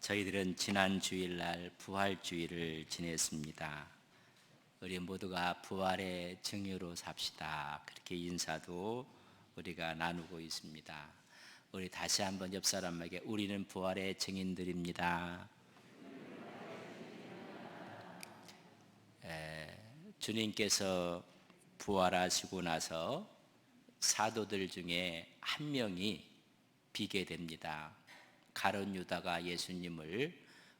저희들은 지난 주일날 부활주일을 지냈습니다. 우리 모두가 부활의 증유로 삽시다. 그렇게 인사도 우리가 나누고 있습니다. 우리 다시 한번 옆 사람에게 우리는 부활의 증인들입니다. 주님께서 부활하시고 나서 사도들 중에 한 명이 비게 됩니다. 가룟 유다가 예수님을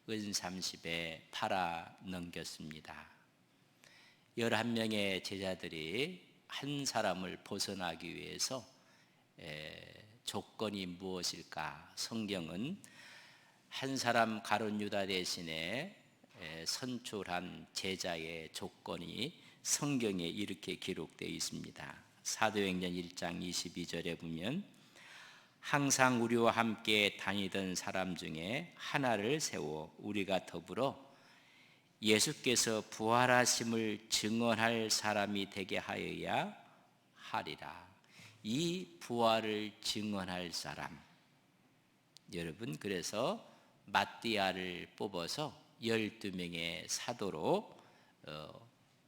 은30에 팔아 넘겼습니다. 11명의 제자들이 한 사람을 벗어나기 위해서 조건이 무엇일까? 성경은 한 사람 가룟 유다 대신에 선출한 제자의 조건이 성경에 이렇게 기록되어 있습니다. 사도행전 1장 22절에 보면 항상 우리와 함께 다니던 사람 중에 하나를 세워 우리가 더불어 예수께서 부활하심을 증언할 사람이 되게 하여야 하리라. 이 부활을 증언할 사람, 여러분, 그래서 마띠아를 뽑아서 12명의 사도로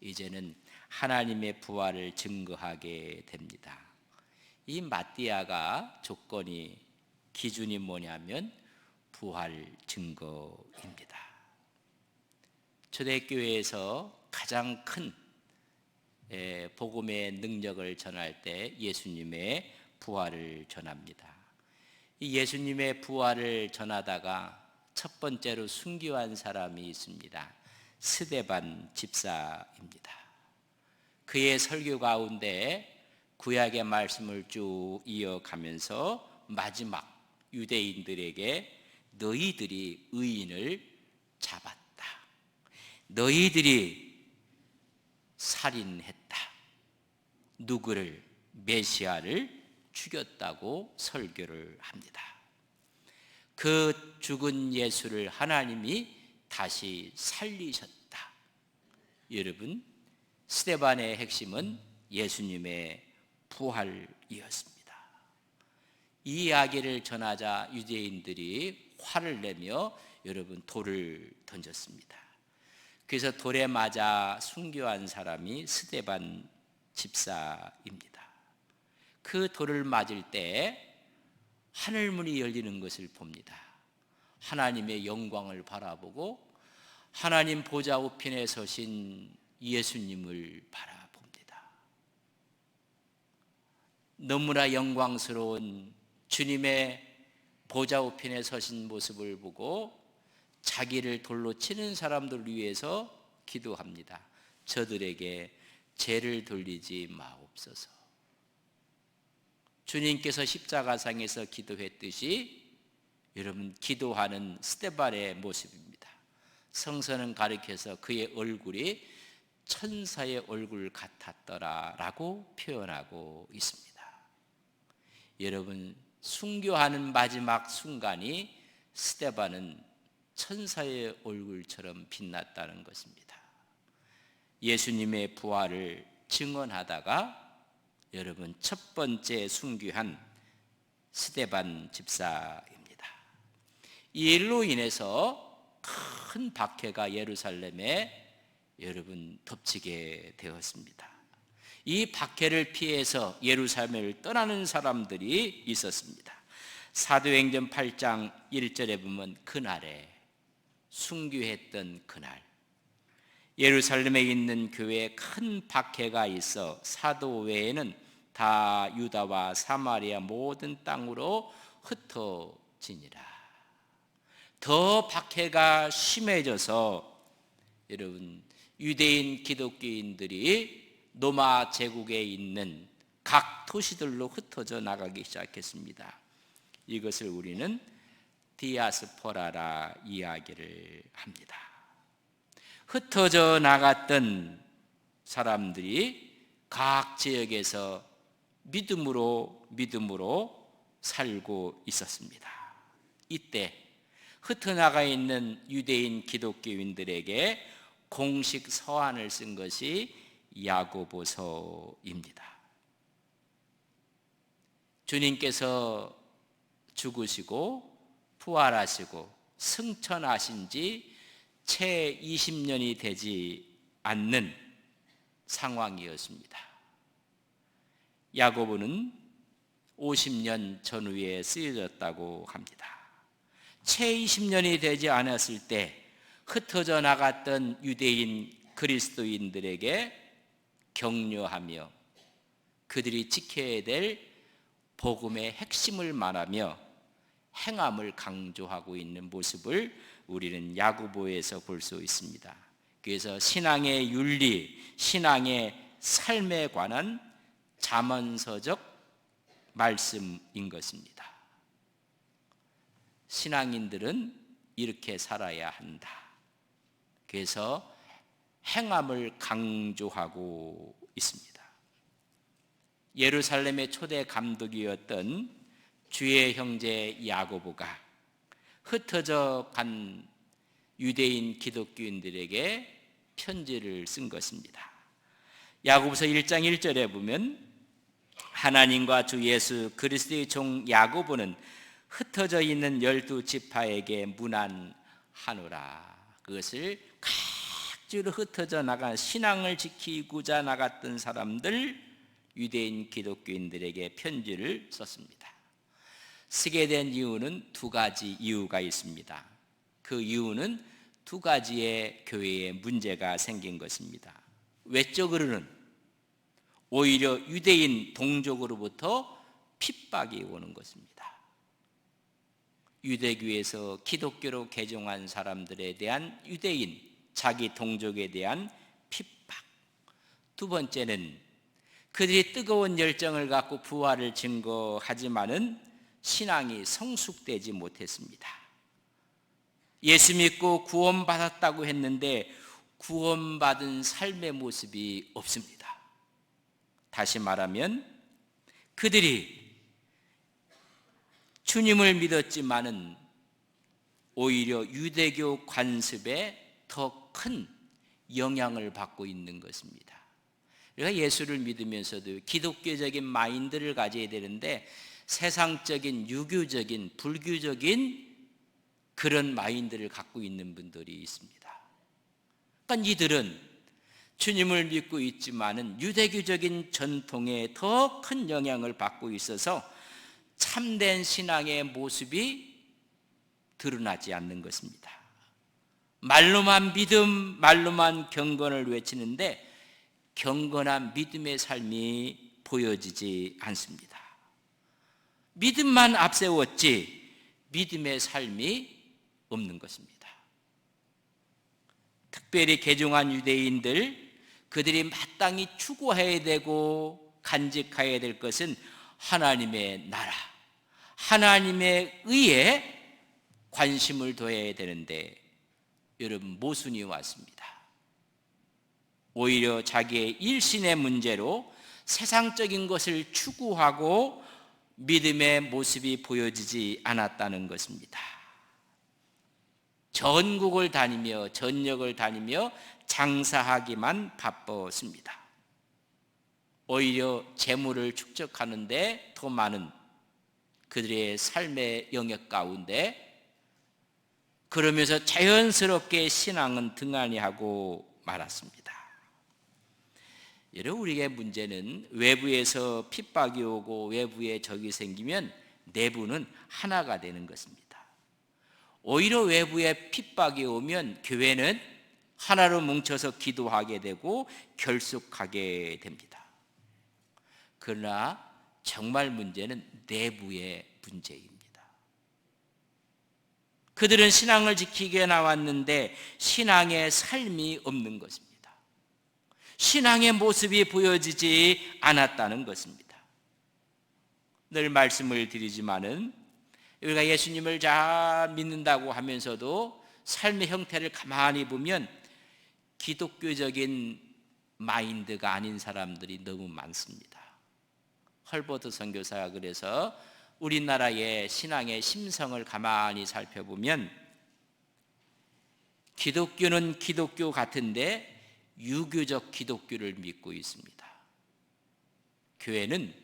이제는 하나님의 부활을 증거하게 됩니다. 이 마띠아가 조건이, 기준이 뭐냐면 부활 증거입니다. 초대교회에서 가장 큰 복음의 능력을 전할 때 예수님의 부활을 전합니다. 이 예수님의 부활을 전하다가 첫 번째로 순교한 사람이 있습니다. 스데반 집사입니다. 그의 설교 가운데 구약의 말씀을 쭉 이어가면서 마지막 유대인들에게 너희들이 의인을 잡았다, 너희들이 살인했다, 누구를? 메시아를 죽였다고 설교를 합니다. 그 죽은 예수를 하나님이 다시 살리셨다. 여러분, 스데반의 핵심은 예수님의 부활이었습니다. 이 이야기를 전하자 유대인들이 화를 내며 여러분 돌을 던졌습니다. 그래서 돌에 맞아 순교한 사람이 스데반 집사입니다. 그 돌을 맞을 때 하늘문이 열리는 것을 봅니다. 하나님의 영광을 바라보고 하나님 보좌 우편에 서신 예수님을 바라봅니다. 너무나 영광스러운 주님의 보좌 우편에 서신 모습을 보고 자기를 돌로 치는 사람들을 위해서 기도합니다. 저들에게 죄를 돌리지 마옵소서. 주님께서 십자가상에서 기도했듯이 여러분 기도하는 스데반의 모습입니다. 성서는 가리켜서 그의 얼굴이 천사의 얼굴 같았더라라고 표현하고 있습니다. 여러분, 순교하는 마지막 순간이 스데반은 천사의 얼굴처럼 빛났다는 것입니다. 예수님의 부활을 증언하다가 여러분 첫 번째 순교한 스데반 집사입니다. 이 일로 인해서 큰 박해가 예루살렘에 여러분 덮치게 되었습니다. 이 박해를 피해서 예루살렘을 떠나는 사람들이 있었습니다. 사도행전 8장 1절에 보면 그날에, 순교했던 그날, 예루살렘에 있는 교회에 큰 박해가 있어 사도 외에는 다 유다와 사마리아 모든 땅으로 흩어지니라. 더 박해가 심해져서 여러분 유대인 기독교인들이 로마 제국에 있는 각 도시들로 흩어져 나가기 시작했습니다. 이것을 우리는 디아스포라라 이야기를 합니다. 흩어져 나갔던 사람들이 각 지역에서 믿음으로 살고 있었습니다. 이때 흩어나가 있는 유대인 기독교인들에게 공식 서한을 쓴 것이 야고보서입니다. 주님께서 죽으시고 부활하시고 승천하신 지 채 20년이 되지 않는 상황이었습니다. 야고보는 50년 전후에 쓰여졌다고 합니다. 채 20년이 되지 않았을 때 흩어져 나갔던 유대인 그리스도인들에게 격려하며 그들이 지켜야 될 복음의 핵심을 말하며 행함을 강조하고 있는 모습을 우리는 야고보에서 볼 수 있습니다. 그래서 신앙의 윤리, 신앙의 삶에 관한 잠언서적 말씀인 것입니다. 신앙인들은 이렇게 살아야 한다. 그래서 행함을 강조하고 있습니다. 예루살렘의 초대 감독이었던 주의 형제 야고보가 흩어져 간 유대인 기독교인들에게 편지를 쓴 것입니다. 야고보서 1장 1절에 보면 하나님과 주 예수 그리스도의 종 야고보는 흩어져 있는 12지파에게 문안하노라. 그것을 각지로 흩어져 나간 신앙을 지키고자 나갔던 사람들, 유대인 기독교인들에게 편지를 썼습니다. 쓰게 된 이유는 두 가지 이유가 있습니다. 그 이유는 두 가지의 교회에 문제가 생긴 것입니다. 외적으로는 오히려 유대인 동족으로부터 핍박이 오는 것입니다. 유대교에서 기독교로 개종한 사람들에 대한 유대인, 자기 동족에 대한 핍박. 두 번째는 그들이 뜨거운 열정을 갖고 부활을 증거하지만은 신앙이 성숙되지 못했습니다. 예수 믿고 구원받았다고 했는데 구원받은 삶의 모습이 없습니다. 다시 말하면 그들이 주님을 믿었지만은 오히려 유대교 관습에 더 큰 영향을 받고 있는 것입니다. 우리가 예수를 믿으면서도 기독교적인 마인드를 가져야 되는데 세상적인 유교적인 불교적인 그런 마인드를 갖고 있는 분들이 있습니다. 그러니까 이들은 주님을 믿고 있지만은 유대교적인 전통에 더 큰 영향을 받고 있어서 참된 신앙의 모습이 드러나지 않는 것입니다. 말로만 믿음, 말로만 경건을 외치는데 경건한 믿음의 삶이 보여지지 않습니다. 믿음만 앞세웠지 믿음의 삶이 없는 것입니다. 특별히 개종한 유대인들, 그들이 마땅히 추구해야 되고 간직해야 될 것은 하나님의 나라, 하나님의 의에 관심을 둬야 되는데 여러분 모순이 왔습니다. 오히려 자기의 일신의 문제로 세상적인 것을 추구하고 믿음의 모습이 보여지지 않았다는 것입니다. 전국을 다니며 전역을 다니며 장사하기만 바빴습니다. 오히려 재물을 축적하는데 더 많은 그들의 삶의 영역 가운데 그러면서 자연스럽게 신앙은 등한히 하고 말았습니다. 여러분, 우리의 문제는 외부에서 핍박이 오고 외부에 적이 생기면 내부는 하나가 되는 것입니다. 오히려 외부에 핍박이 오면 교회는 하나로 뭉쳐서 기도하게 되고 결속하게 됩니다. 그러나 정말 문제는 내부의 문제입니다. 그들은 신앙을 지키기 위해 나왔는데 신앙의 삶이 없는 것입니다. 신앙의 모습이 보여지지 않았다는 것입니다. 늘 말씀을 드리지만은 우리가 예수님을 잘 믿는다고 하면서도 삶의 형태를 가만히 보면 기독교적인 마인드가 아닌 사람들이 너무 많습니다. 헐버트 선교사가 그래서 우리나라의 신앙의 심성을 가만히 살펴보면 기독교는 기독교 같은데 유교적 기독교를 믿고 있습니다. 교회는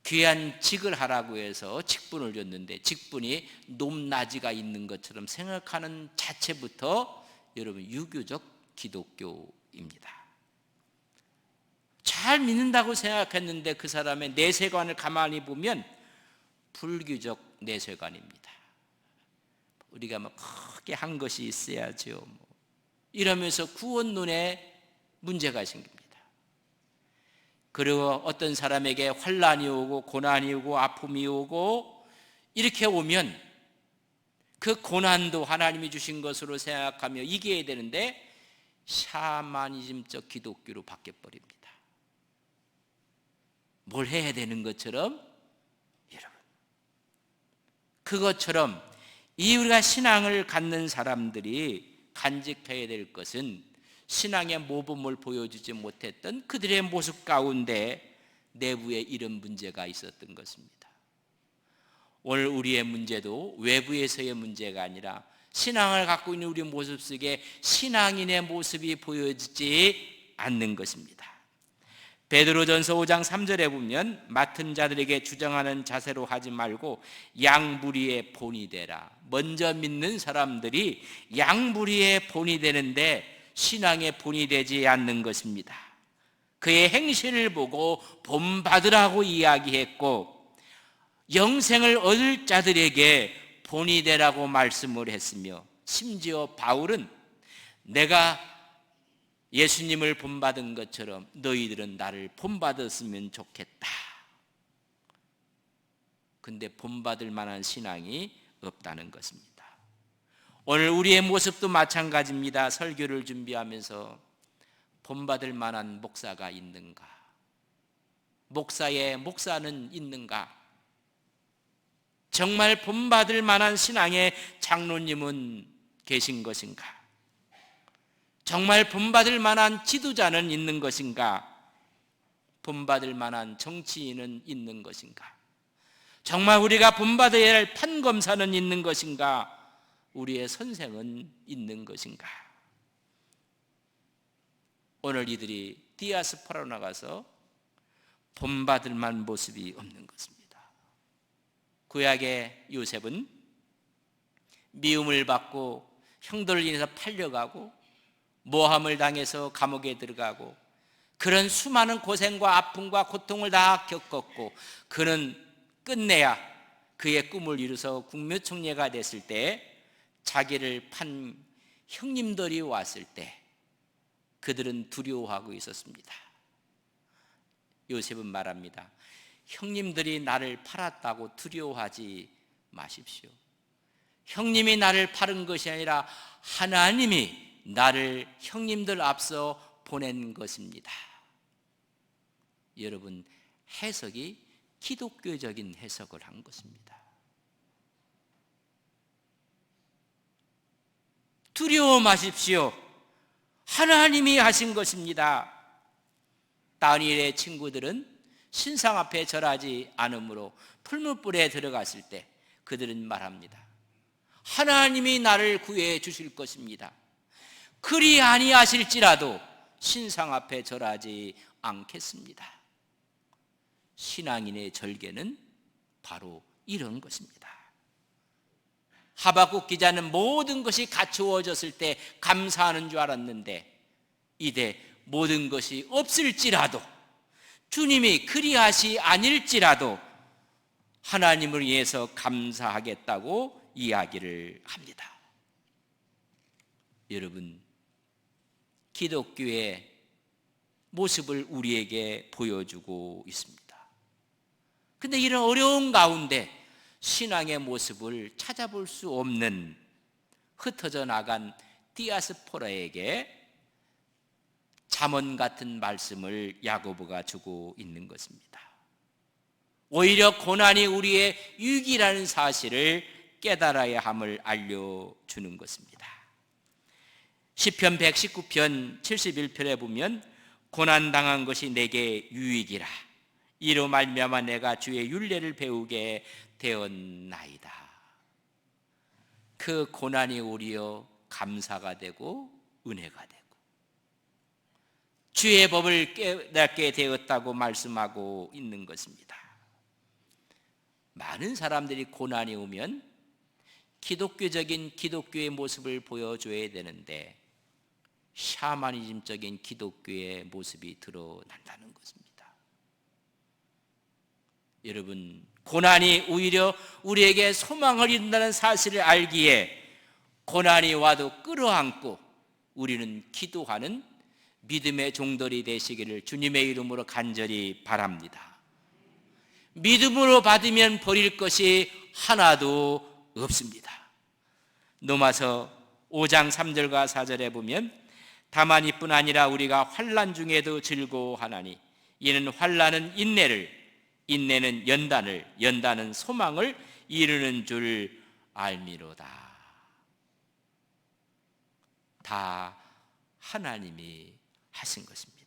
귀한 직을 하라고 해서 직분을 줬는데 직분이 높낮이가 있는 것처럼 생각하는 자체부터 여러분 유교적 기독교입니다. 잘 믿는다고 생각했는데 그 사람의 내세관을 가만히 보면 불교적 내세관입니다. 우리가 뭐 크게 한 것이 있어야죠. 이러면서 구원론에 문제가 생깁니다. 그리고 어떤 사람에게 환난이 오고 고난이 오고 아픔이 오고 이렇게 오면 그 고난도 하나님이 주신 것으로 생각하며 이겨야 되는데 샤머니즘적 기독교로 바뀌어버립니다. 뭘 해야 되는 것처럼 여러분, 그것처럼 이 우리가 신앙을 갖는 사람들이 간직해야 될 것은 신앙의 모범을 보여주지 못했던 그들의 모습 가운데 내부에 이런 문제가 있었던 것입니다. 오늘 우리의 문제도 외부에서의 문제가 아니라 신앙을 갖고 있는 우리 모습 속에 신앙인의 모습이 보여지지 않는 것입니다. 베드로전서 5장 3절에 보면 맡은 자들에게 주장하는 자세로 하지 말고 양무리의 본이 되라. 먼저 믿는 사람들이 양무리의 본이 되는데 신앙의 본이 되지 않는 것입니다. 그의 행실을 보고 본받으라고 이야기했고 영생을 얻을 자들에게 본이 되라고 말씀을 했으며 심지어 바울은 내가 예수님을 본받은 것처럼 너희들은 나를 본받았으면 좋겠다. 근데 본받을 만한 신앙이 없다는 것입니다. 오늘 우리의 모습도 마찬가지입니다. 설교를 준비하면서 본받을 만한 목사가 있는가? 목사는 있는가? 정말 본받을 만한 신앙의 장로님은 계신 것인가? 정말 본받을 만한 지도자는 있는 것인가? 본받을 만한 정치인은 있는 것인가? 정말 우리가 본받아야 할 판검사는 있는 것인가? 우리의 선생은 있는 것인가? 오늘 이들이 디아스포라로 나가서 본받을 만한 모습이 없는 것입니다. 구약의 요셉은 미움을 받고 형들을 인해서 팔려가고 모함을 당해서 감옥에 들어가고 그런 수많은 고생과 아픔과 고통을 다 겪었고 그는 끝내야 그의 꿈을 이루서 국무총리가 됐을 때 자기를 판 형님들이 왔을 때 그들은 두려워하고 있었습니다. 요셉은 말합니다. 형님들이 나를 팔았다고 두려워하지 마십시오. 형님이 나를 팔은 것이 아니라 하나님이 나를 형님들 앞서 보낸 것입니다. 여러분, 해석이 기독교적인 해석을 한 것입니다. 두려워 마십시오. 하나님이 하신 것입니다. 다니엘의 친구들은 신상 앞에 절하지 않으므로 풀무불에 들어갔을 때 그들은 말합니다. 하나님이 나를 구해 주실 것입니다. 그리 아니하실지라도 신상 앞에 절하지 않겠습니다. 신앙인의 절개는 바로 이런 것입니다. 하박국 기자는 모든 것이 갖추어졌을 때 감사하는 줄 알았는데 이제 모든 것이 없을지라도 주님이 그리하시 아닐지라도 하나님을 위해서 감사하겠다고 이야기를 합니다. 여러분, 기독교의 모습을 우리에게 보여주고 있습니다. 근데 이런 어려운 가운데 신앙의 모습을 찾아볼 수 없는 흩어져 나간 디아스포라에게 잠언 같은 말씀을 야고보가 주고 있는 것입니다. 오히려 고난이 우리의 유익이라는 사실을 깨달아야 함을 알려주는 것입니다. 시편 119편 71편에 보면 고난당한 것이 내게 유익이라 이로 말미암아 내가 주의 율례를 배우게 되었나이다. 그 고난이 오히려 감사가 되고 은혜가 되고 주의 법을 깨닫게 되었다고 말씀하고 있는 것입니다. 많은 사람들이 고난이 오면 기독교적인 기독교의 모습을 보여줘야 되는데 샤머니즘적인 기독교의 모습이 드러난다는 것입니다. 여러분, 고난이 오히려 우리에게 소망을 이룬다는 사실을 알기에 고난이 와도 끌어안고 우리는 기도하는 믿음의 종들이 되시기를 주님의 이름으로 간절히 바랍니다. 믿음으로 받으면 버릴 것이 하나도 없습니다. 로마서 5장 3절과 4절에 보면 다만 이뿐 아니라 우리가 환난 중에도 즐거워하나니 이는 환난은 인내를, 인내는 연단을, 연단은 소망을 이루는 줄 알미로다. 다 하나님이 하신 것입니다.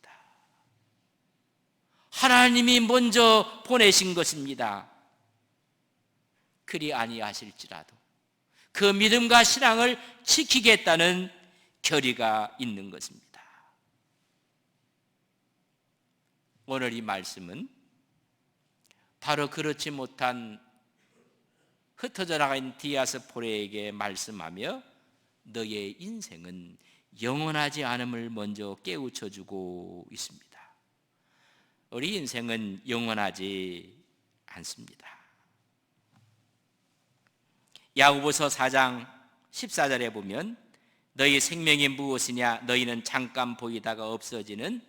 하나님이 먼저 보내신 것입니다. 그리 아니하실지라도 그 믿음과 신앙을 지키겠다는 결의가 있는 것입니다. 오늘 이 말씀은 바로 그렇지 못한 흩어져 나간 디아스포라에게 말씀하며 너의 인생은 영원하지 않음을 먼저 깨우쳐주고 있습니다. 우리 인생은 영원하지 않습니다. 야고보서 4장 14절에 보면 너희 생명이 무엇이냐 너희는 잠깐 보이다가 없어지는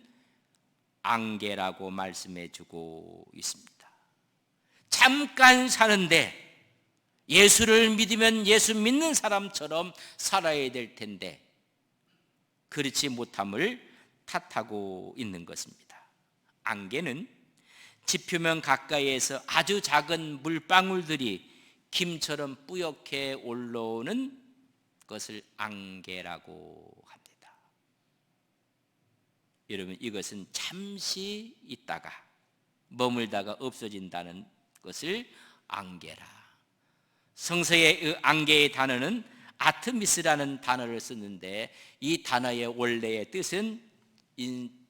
안개라고 말씀해 주고 있습니다. 잠깐 사는데 예수를 믿으면 예수 믿는 사람처럼 살아야 될 텐데 그렇지 못함을 탓하고 있는 것입니다. 안개는 지표면 가까이에서 아주 작은 물방울들이 김처럼 뿌옇게 올라오는 것을 안개라고 합니다. 여러분, 이것은 잠시 있다가 머물다가 없어진다는 것을 안개라. 성서의 안개의 단어는 아트미스라는 단어를 쓰는데 이 단어의 원래의 뜻은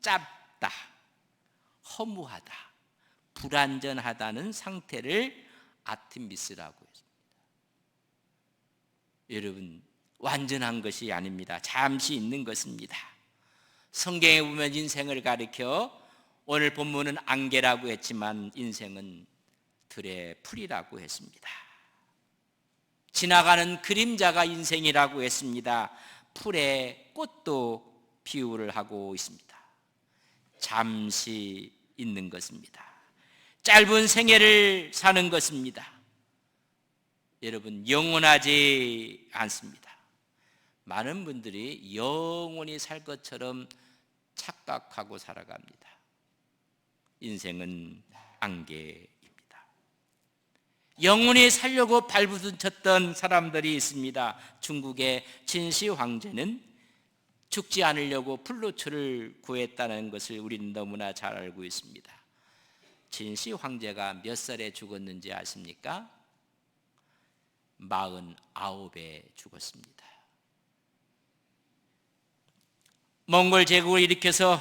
짧다, 허무하다, 불완전하다는 상태를 아트미스라고 했습니다. 여러분, 완전한 것이 아닙니다. 잠시 있는 것입니다. 성경에 보면 인생을 가리켜 오늘 본문은 안개라고 했지만 인생은 들의 풀이라고 했습니다. 지나가는 그림자가 인생이라고 했습니다. 풀의 꽃도 비유를 하고 있습니다. 잠시 있는 것입니다. 짧은 생애를 사는 것입니다. 여러분, 영원하지 않습니다. 많은 분들이 영원히 살 것처럼 착각하고 살아갑니다. 인생은 안개입니다. 영원히 살려고 발부둥쳤던 사람들이 있습니다. 중국의 진시 황제는 죽지 않으려고 풀로초를 구했다는 것을 우리는 너무나 잘 알고 있습니다. 진시 황제가 몇 살에 죽었는지 아십니까? 49에 죽었습니다. 몽골 제국을 일으켜서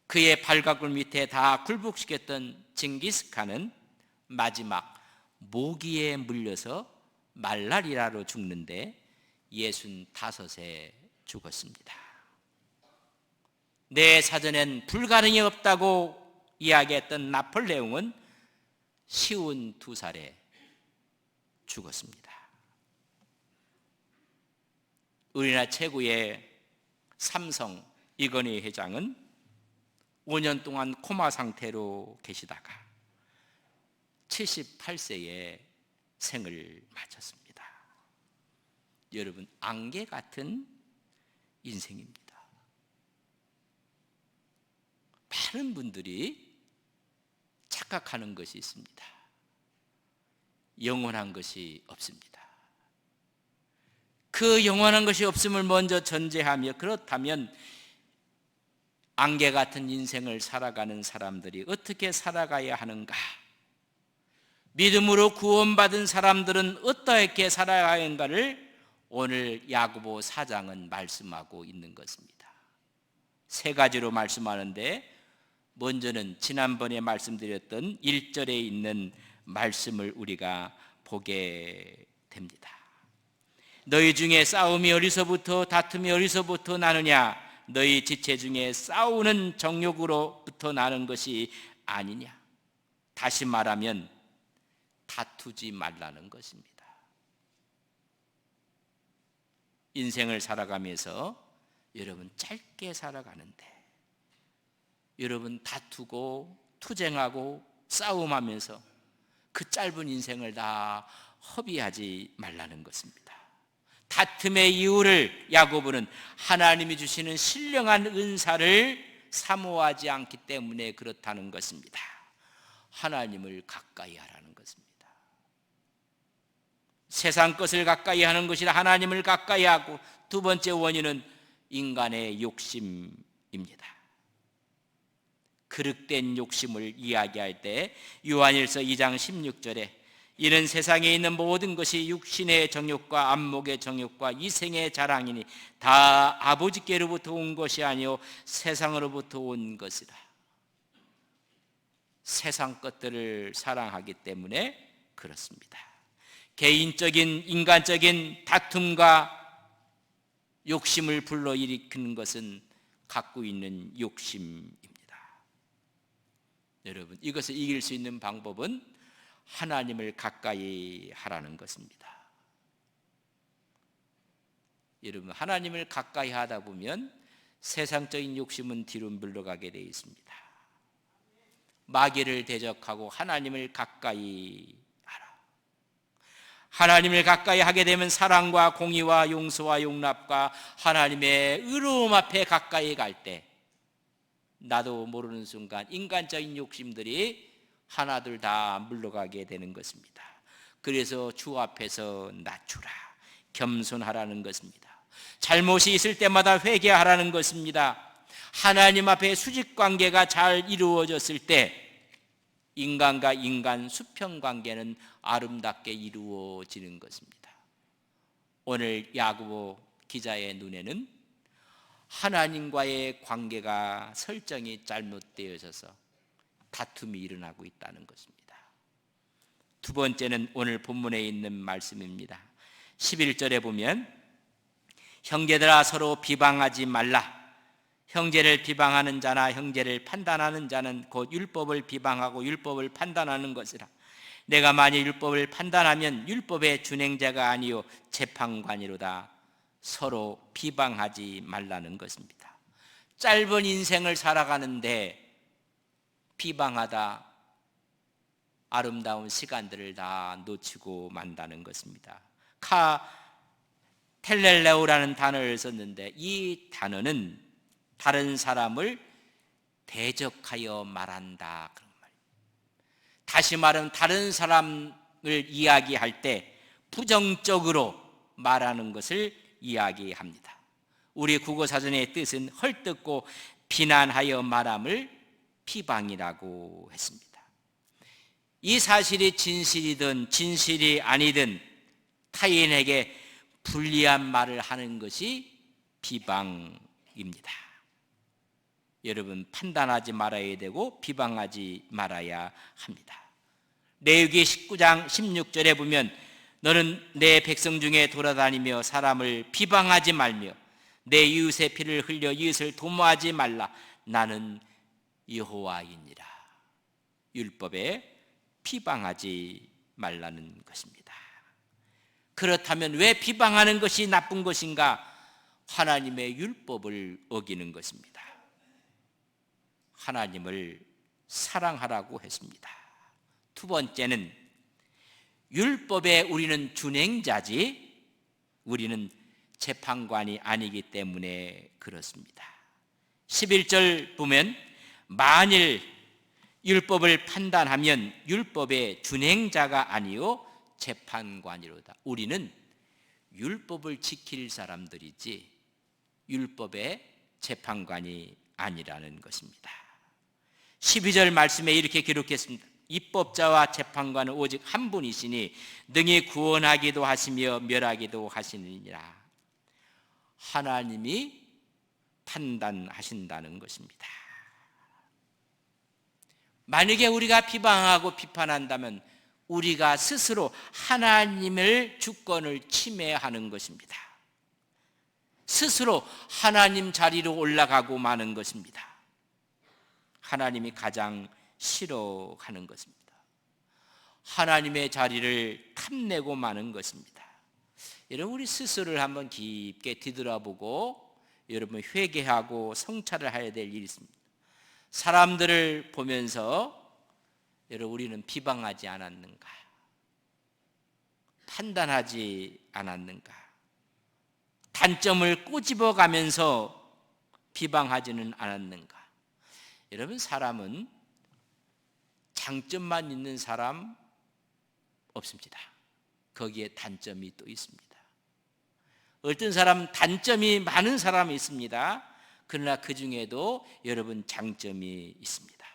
그의 발가락 밑에 다 굴복시켰던 징기스칸은 마지막 모기에 물려서 말라리아로 죽는데 65에 죽었습니다. 내 사전엔 불가능이 없다고 이야기했던 나폴레옹은 52살에 죽었습니다. 우리나라 최고의 삼성 이건희 회장은 5년 동안 코마 상태로 계시다가 78세에 생을 마쳤습니다. 여러분, 안개 같은 인생입니다. 많은 분들이 착각하는 것이 있습니다. 영원한 것이 없습니다. 그 영원한 것이 없음을 먼저 전제하며 그렇다면 안개 같은 인생을 살아가는 사람들이 어떻게 살아가야 하는가? 믿음으로 구원받은 사람들은 어떻게 살아가야 하는가를 오늘 야고보 4장은 말씀하고 있는 것입니다. 세 가지로 말씀하는데 먼저는 지난번에 말씀드렸던 1절에 있는 말씀을 우리가 보게 됩니다. 너희 중에 싸움이 어디서부터 다툼이 어디서부터 나느냐? 너희 지체 중에 싸우는 정욕으로부터 나는 것이 아니냐? 다시 말하면 다투지 말라는 것입니다. 인생을 살아가면서 여러분 짧게 살아가는데 여러분 다투고 투쟁하고 싸움하면서 그 짧은 인생을 다 허비하지 말라는 것입니다. 다툼의 이유를 야고보는 하나님이 주시는 신령한 은사를 사모하지 않기 때문에 그렇다는 것입니다. 하나님을 가까이 하라는 것입니다. 세상 것을 가까이 하는 것이라 하나님을 가까이 하고, 두 번째 원인은 인간의 욕심입니다. 그릇된 욕심을 이야기할 때 요한일서 2장 16절에 이는 세상에 있는 모든 것이 육신의 정욕과 안목의 정욕과 이생의 자랑이니 다 아버지께로부터 온 것이 아니요 세상으로부터 온 것이라. 세상 것들을 사랑하기 때문에 그렇습니다. 개인적인 인간적인 다툼과 욕심을 불러일으키는 것은 갖고 있는 욕심입니다. 여러분, 이것을 이길 수 있는 방법은 하나님을 가까이 하라는 것입니다. 여러분, 하나님을 가까이 하다 보면 세상적인 욕심은 뒤로 물러가게 되어 있습니다. 마귀를 대적하고 하나님을 가까이 하라. 하나님을 가까이 하게 되면 사랑과 공의와 용서와 용납과 하나님의 의로움 앞에 가까이 갈 때 나도 모르는 순간 인간적인 욕심들이 하나둘 다 물러가게 되는 것입니다. 그래서 주 앞에서 낮추라, 겸손하라는 것입니다. 잘못이 있을 때마다 회개하라는 것입니다. 하나님 앞에 수직관계가 잘 이루어졌을 때 인간과 인간 수평관계는 아름답게 이루어지는 것입니다. 오늘 야고보 기자의 눈에는 하나님과의 관계가 설정이 잘못되어져서 다툼이 일어나고 있다는 것입니다. 두 번째는 오늘 본문에 있는 말씀입니다. 11절에 보면 형제들아 서로 비방하지 말라. 형제를 비방하는 자나 형제를 판단하는 자는 곧 율법을 비방하고 율법을 판단하는 것이라. 내가 만일 율법을 판단하면 율법의 준행자가 아니요 재판관이로다. 서로 비방하지 말라는 것입니다. 짧은 인생을 살아가는데 비방하다 아름다운 시간들을 다 놓치고 만다는 것입니다. 텔렐레오라는 단어를 썼는데 이 단어는 다른 사람을 대적하여 말한다 그런 말입니다. 다시 말하면 다른 사람을 이야기할 때 부정적으로 말하는 것을 이야기합니다. 우리 국어사전의 뜻은 헐뜯고 비난하여 말함을 비방이라고 했습니다. 이 사실이 진실이든 진실이 아니든 타인에게 불리한 말을 하는 것이 비방입니다. 여러분, 판단하지 말아야 되고 비방하지 말아야 합니다. 레위기 19장 16절에 보면 너는 내 백성 중에 돌아다니며 사람을 비방하지 말며 내 이웃의 피를 흘려 이웃을 도모하지 말라. 나는 여호와이니라. 율법에 비방하지 말라는 것입니다. 그렇다면 왜 비방하는 것이 나쁜 것인가? 하나님의 율법을 어기는 것입니다. 하나님을 사랑하라고 했습니다. 두 번째는 율법에 우리는 준행자지 우리는 재판관이 아니기 때문에 그렇습니다. 11절 보면 만일 율법을 판단하면 율법의 준행자가 아니요 재판관이로다. 우리는 율법을 지킬 사람들이지 율법의 재판관이 아니라는 것입니다. 12절 말씀에 이렇게 기록했습니다. 입법자와 재판관은 오직 한 분이시니 능히 구원하기도 하시며 멸하기도 하시느니라. 하나님이 판단하신다는 것입니다. 만약에 우리가 비방하고 비판한다면 우리가 스스로 하나님의 주권을 침해하는 것입니다. 스스로 하나님 자리로 올라가고 마는 것입니다. 하나님이 가장 싫어하는 것입니다. 하나님의 자리를 탐내고 마는 것입니다. 여러분, 우리 스스로를 한번 깊게 뒤돌아보고 여러분 회개하고 성찰을 해야 될 일이 있습니다. 사람들을 보면서 여러분, 우리는 비방하지 않았는가? 판단하지 않았는가? 단점을 꼬집어 가면서 비방하지는 않았는가? 여러분, 사람은 장점만 있는 사람 없습니다. 거기에 단점이 또 있습니다. 어떤 사람은 단점이 많은 사람이 있습니다. 그러나 그 중에도 여러분 장점이 있습니다.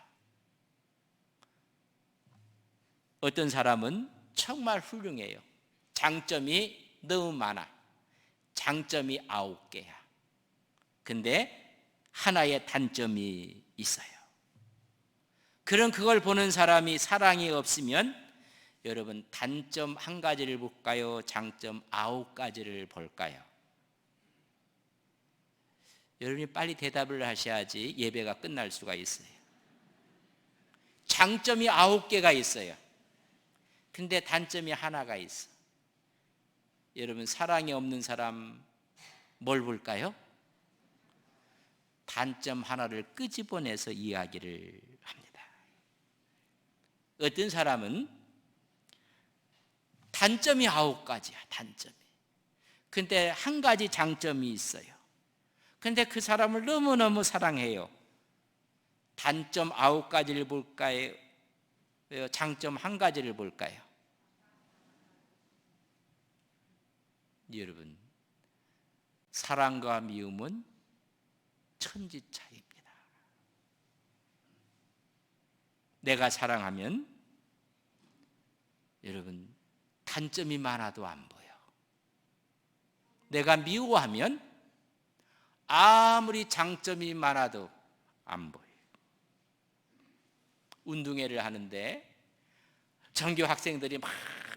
어떤 사람은 정말 훌륭해요. 장점이 너무 많아. 장점이 9개야. 근데 하나의 단점이 있어요. 그걸 보는 사람이 사랑이 없으면 여러분 단점 한 가지를 볼까요? 장점 9가지를 볼까요? 여러분이 빨리 대답을 하셔야지 예배가 끝날 수가 있어요. 장점이 9개가 있어요. 근데 단점이 하나가 있어. 여러분, 사랑이 없는 사람 뭘 볼까요? 단점 하나를 끄집어내서 이야기를 합니다. 어떤 사람은 단점이 9가지야, 단점이. 근데 한 가지 장점이 있어요. 근데 그 사람을 너무너무 사랑해요. 단점 9가지를 볼까요? 장점 1가지를 볼까요? 여러분, 사랑과 미움은 천지 차이입니다. 내가 사랑하면 여러분 단점이 많아도 안 보여. 내가 미워하면 아무리 장점이 많아도 안 보여. 운동회를 하는데 전교 학생들이 막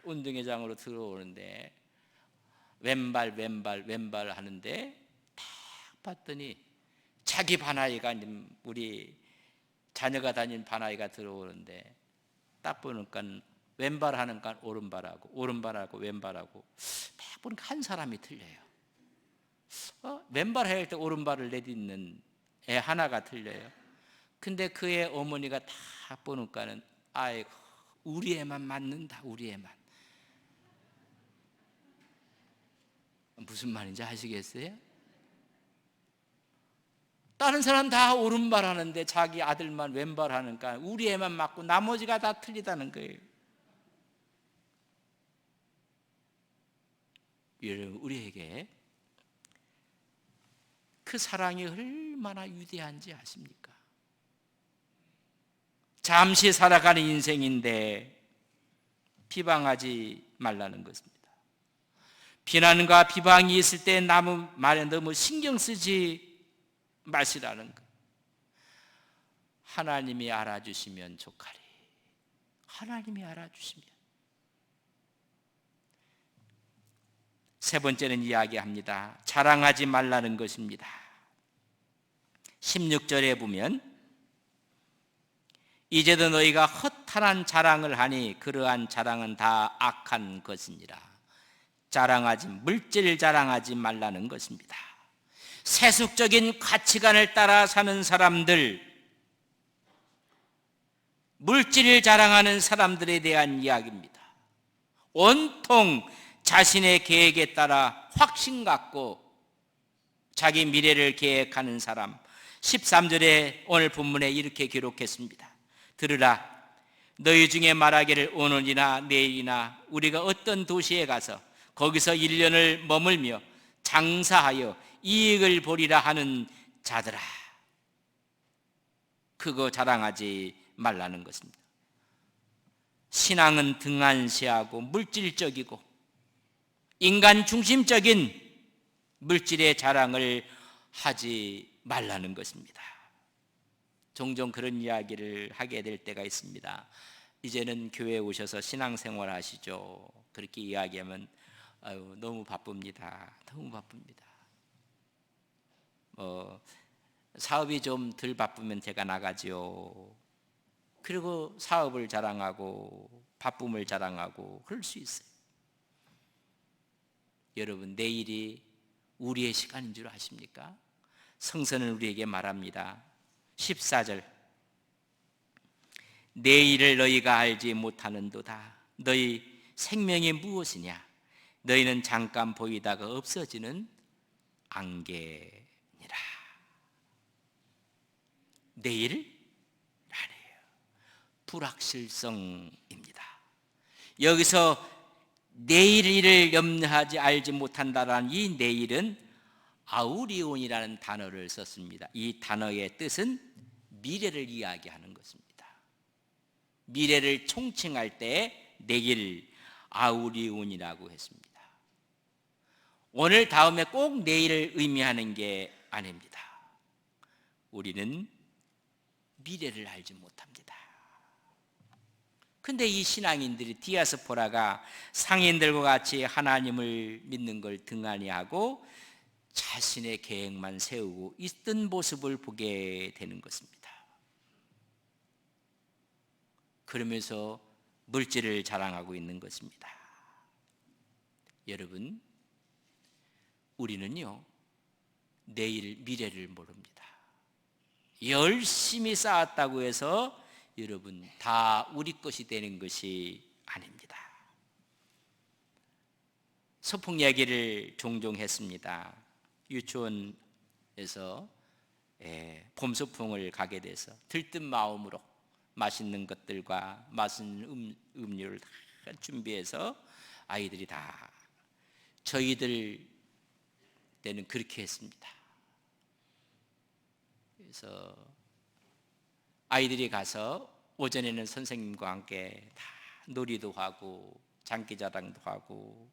운동회장으로 들어오는데 왼발 하는데 딱 봤더니 자기 반아이가, 우리 자녀가 다닌 반아이가 들어오는데 딱 보니까 왼발 하는가 오른발하고 왼발하고 딱 보니까 한 사람이 틀려요. 왼발 할 때 오른발을 내딛는 애 하나가 틀려요. 근데 그의 어머니가 딱 보니까는 아이고 우리 애만 맞는다, 우리 애만. 무슨 말인지 아시겠어요? 다른 사람 다 오른발 하는데 자기 아들만 왼발 하니까 우리 애만 맞고 나머지가 다 틀리다는 거예요. 여러분, 우리에게 그 사랑이 얼마나 위대한지 아십니까? 잠시 살아가는 인생인데 비방하지 말라는 것입니다. 비난과 비방이 있을 때 남의 말에 너무 신경 쓰지 마시라는 것. 하나님이 알아주시면 좋가리. 하나님이 알아주시면. 세 번째는 이야기합니다. 자랑하지 말라는 것입니다. 16절에 보면 이제도 너희가 허탄한 자랑을 하니 그러한 자랑은 다 악한 것이니라. 물질 자랑하지 말라는 것입니다. 세속적인 가치관을 따라 사는 사람들, 물질을 자랑하는 사람들에 대한 이야기입니다. 온통 자신의 계획에 따라 확신 갖고 자기 미래를 계획하는 사람. 13절에 오늘 본문에 이렇게 기록했습니다. 들으라, 너희 중에 말하기를 오늘이나 내일이나 우리가 어떤 도시에 가서 거기서 1년을 머물며 장사하여 이익을 보리라 하는 자들아. 그거 자랑하지 말라는 것입니다. 신앙은 등한시하고 물질적이고 인간 중심적인 물질의 자랑을 하지 말라는 것입니다. 종종 그런 이야기를 하게 될 때가 있습니다. 이제는 교회에 오셔서 신앙생활 하시죠. 그렇게 이야기하면 아유, 너무 바쁩니다. 너무 바쁩니다. 사업이 좀 덜 바쁘면 제가 나가지요. 그리고 사업을 자랑하고 바쁨을 자랑하고 그럴 수 있어요. 여러분, 내일이 우리의 시간인 줄 아십니까? 성서는 우리에게 말합니다. 14절, 내일을 너희가 알지 못하는도다. 너희 생명이 무엇이냐? 너희는 잠깐 보이다가 없어지는 안개니라. 내일 아니에요. 불확실성입니다. 여기서 내일을 염려하지 알지 못한다라는 이 내일은 아우리온이라는 단어를 썼습니다. 이 단어의 뜻은 미래를 이야기하는 것입니다. 미래를 총칭할 때 내일 아우리온이라고 했습니다. 오늘 다음에 꼭 내일을 의미하는 게 아닙니다. 우리는 미래를 알지 못합니다. 근데 이 신앙인들이 디아스포라가 상인들과 같이 하나님을 믿는 걸 등한히 하고 자신의 계획만 세우고 있던 모습을 보게 되는 것입니다. 그러면서 물질을 자랑하고 있는 것입니다. 여러분, 우리는요, 내일 미래를 모릅니다. 열심히 쌓았다고 해서 여러분 다 우리 것이 되는 것이 아닙니다. 소풍 이야기를 종종 했습니다. 유치원에서 봄 소풍을 가게 돼서 들뜬 마음으로 맛있는 것들과 맛있는 음료를 다 준비해서 아이들이 다, 저희들 때는 그렇게 했습니다. 그래서 아이들이 가서 오전에는 선생님과 함께 다 놀이도 하고 장기자랑도 하고,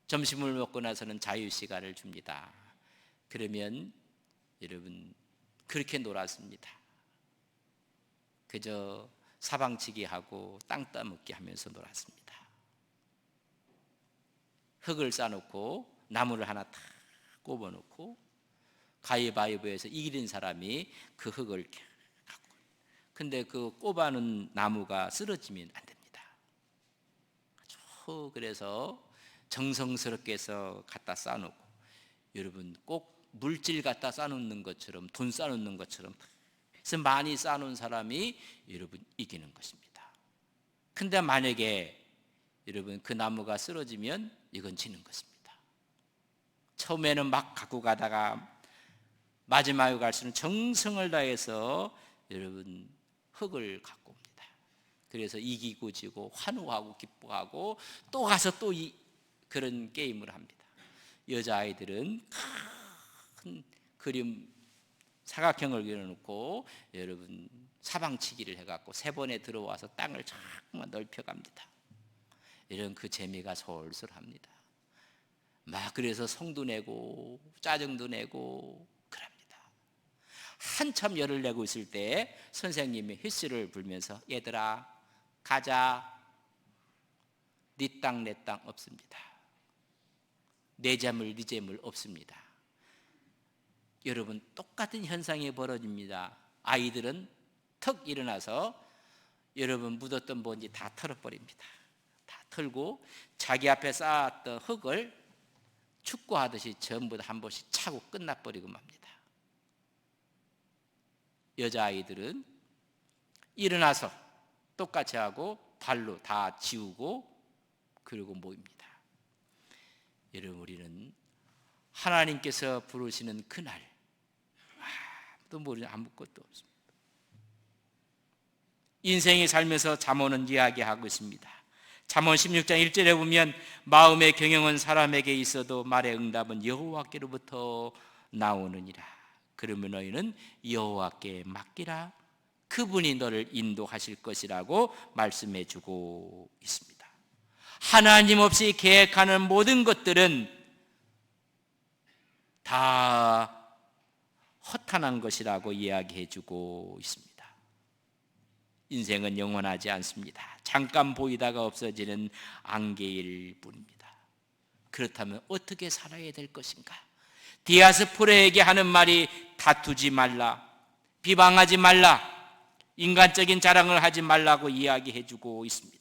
점심을 먹고 나서는 자유시간을 줍니다. 그러면 여러분 그렇게 놀았습니다. 그저 사방치기 하고 땅 따먹기 하면서 놀았습니다. 흙을 싸놓고 나무를 하나 탁 꼽아놓고 가위바위보에서 이기는 사람이 그 흙을 갖고, 근데 그 꼽아놓은 나무가 쓰러지면 안 됩니다. 그래서 정성스럽게 해서 갖다 쌓아놓고, 여러분 꼭 물질 갖다 쌓아놓는 것처럼, 돈 쌓아놓는 것처럼 그래서 많이 쌓아놓은 사람이 여러분 이기는 것입니다. 근데 만약에 여러분 그 나무가 쓰러지면 이건 지는 것입니다. 처음에는 막 갖고 가다가 마지막에 갈수록 정성을 다해서 여러분 흙을 갖고 옵니다. 그래서 이기고 지고 환호하고 기뻐하고 또 가서 또 그런 게임을 합니다. 여자아이들은 큰 그림 사각형을 그려놓고 여러분 사방치기를 해갖고 세 번에 들어와서 땅을 자꾸만 넓혀갑니다. 이런 그 재미가 솔솔합니다. 막 그래서 성도 내고 짜증도 내고 그럽니다. 한참 열을 내고 있을 때 선생님이 휘슬을 불면서 얘들아 가자. 네 땅 내 땅 없습니다. 내 재물 네 재물 없습니다. 여러분 똑같은 현상이 벌어집니다. 아이들은 턱 일어나서 여러분 묻었던 먼지 다 털어버립니다. 다 털고 자기 앞에 쌓았던 흙을 축구하듯이 전부 다 한 번씩 차고 끝나버리고 맙니다. 여자아이들은 일어나서 똑같이 하고 발로 다 지우고 그리고 모입니다. 여러분 우리는 하나님께서 부르시는 그날 아무도 모르는 아무것도 없습니다. 인생이 살면서 잠언은 이야기하고 있습니다. 잠언 16장 1절에 보면 마음의 경영은 사람에게 있어도 말의 응답은 여호와께로부터 나오느니라. 그러면 너희는 여호와께 맡기라. 그분이 너를 인도하실 것이라고 말씀해 주고 있습니다. 하나님 없이 계획하는 모든 것들은 다 허탄한 것이라고 이야기해주고 있습니다. 인생은 영원하지 않습니다. 잠깐 보이다가 없어지는 안개일 뿐입니다. 그렇다면 어떻게 살아야 될 것인가? 디아스포라에게 하는 말이 다투지 말라, 비방하지 말라, 인간적인 자랑을 하지 말라고 이야기해주고 있습니다.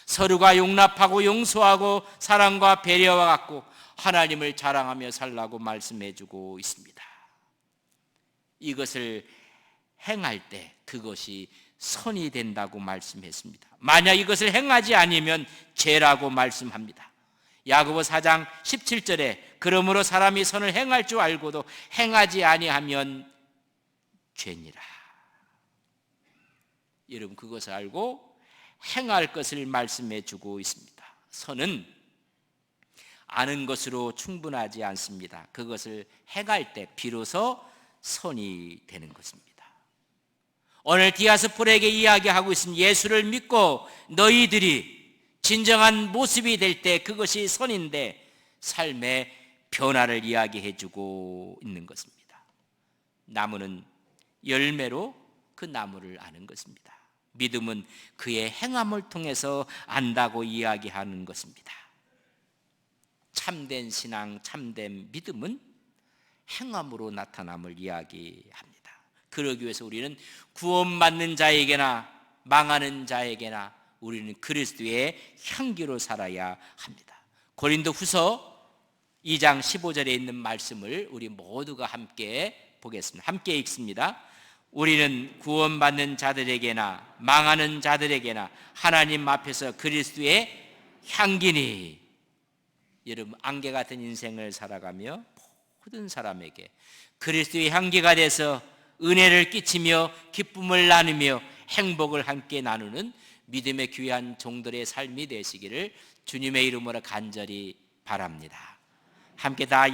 서로가 용납하고 용서하고 사랑과 배려와 갖고 하나님을 자랑하며 살라고 말씀해주고 있습니다. 이것을 행할 때 그것이 선이 된다고 말씀했습니다. 만약 이것을 행하지 않으면 죄라고 말씀합니다. 야고보 4장 17절에 그러므로 사람이 선을 행할 줄 알고도 행하지 아니하면 죄니라. 여러분 그것을 알고 행할 것을 말씀해 주고 있습니다. 선은 아는 것으로 충분하지 않습니다. 그것을 행할 때 비로소 선이 되는 것입니다. 오늘 디아스포라에게 이야기하고 있습니다. 예수를 믿고 너희들이 진정한 모습이 될 때 그것이 선인데 삶의 변화를 이야기해 주고 있는 것입니다. 나무는 열매로 그 나무를 아는 것입니다. 믿음은 그의 행함을 통해서 안다고 이야기하는 것입니다. 참된 신앙, 참된 믿음은 행함으로 나타남을 이야기합니다. 그러기 위해서 우리는 구원받는 자에게나 망하는 자에게나 우리는 그리스도의 향기로 살아야 합니다. 고린도후서 2장 15절에 있는 말씀을 우리 모두가 함께 보겠습니다. 함께 읽습니다. 우리는 구원받는 자들에게나 망하는 자들에게나 하나님 앞에서 그리스도의 향기니. 여러분 안개 같은 인생을 살아가며 모든 사람에게 그리스도의 향기가 돼서 은혜를 끼치며 기쁨을 나누며 행복을 함께 나누는 믿음의 귀한 종들의 삶이 되시기를 주님의 이름으로 간절히 바랍니다. 함께 다